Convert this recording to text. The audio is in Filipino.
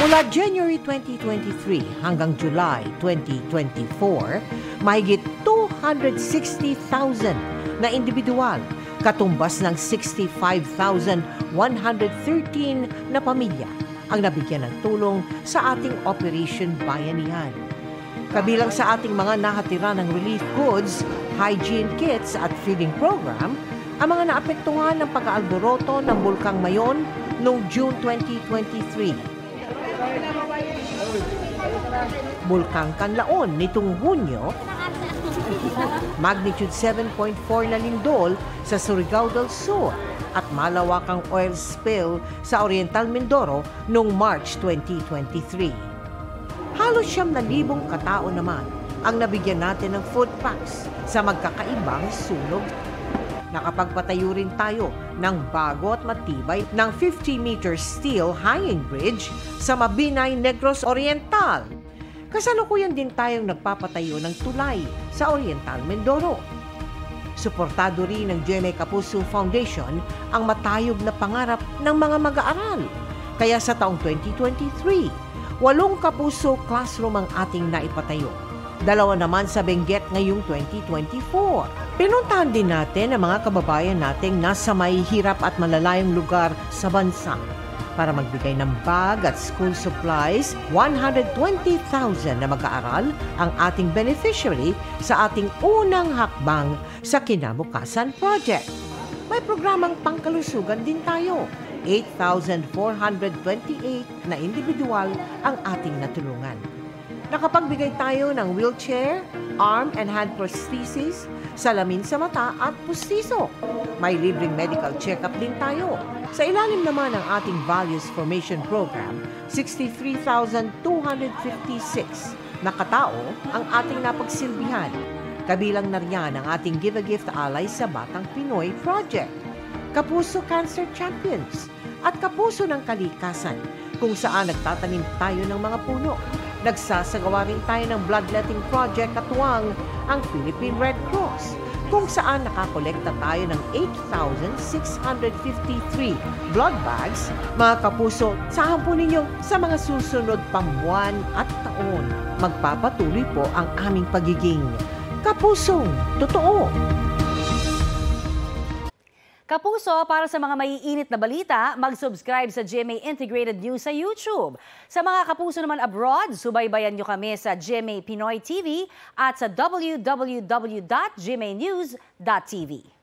Mula January 2023 hanggang July 2024, mahigit 260,000 na individual, katumbas ng 65,113 na pamilya ang nabigyan ng tulong sa ating Operation Bayanihan. Kabilang sa ating mga nahatira ng relief goods, hygiene kits at feeding program, ang mga naapektuhan ng pag-aalboroto ng Bulkang Mayon noong June 2023. Bulkang Kanlaon nitong Hunyo, magnitude 7.4 na lindol sa Surigao del Sur at malawakang oil spill sa Oriental Mindoro noong March 2023. Halos 9,000 katao naman ang nabigyan natin ng food packs sa magkakaibang sunog. Nakapagpatayo rin tayo ng bago at matibay ng 50-meter steel hanging bridge sa Mabinay, Negros Oriental. Kasalukuyan din tayong nagpapatayo ng tulay sa Oriental Mindoro. Suportado rin ng GMA Kapuso Foundation ang matayog na pangarap ng mga mag-aaral. Kaya sa taong 2023, 8 Kapuso classroom ang ating naipatayo. 2 naman sa Benguet ngayong 2024. Pinuntahan din natin ang mga kababayan nating nasa may hirap at malalayong lugar sa bansa para magbigay ng bag at school supplies. 120,000 na mag-aaral ang ating beneficiary sa ating unang hakbang sa Kinabukasan Project. May programang pangkalusugan din tayo. 8,428 na individual ang ating natulungan. Nakapagbigay tayo ng wheelchair, arm and hand prosthesis, salamin sa mata at pustiso. May libreng medical check-up din tayo. Sa ilalim naman ng ating Values Formation Program, 63,256 na katao ang ating napagsilbihan. Kabilang na riyan ang ating Give a Gift Ally sa Batang Pinoy Project, Kapuso Cancer Champions, at Kapuso ng Kalikasan, kung saan nagtatanim tayo ng mga puno. Nagsasagawa rin tayo ng bloodletting project katuwang ang Philippine Red Cross, kung saan nakakolekta tayo ng 8,653 blood bags. Mga kapuso, saan po ninyo sa mga susunod pang buwan at taon, magpapatuloy po ang aming pagiging kapusong totoo. Kapuso, para sa mga maiinit na balita, mag-subscribe sa GMA Integrated News sa YouTube. Sa mga kapuso naman abroad, subaybayan nyo kami sa GMA Pinoy TV at sa www.gmanews.tv.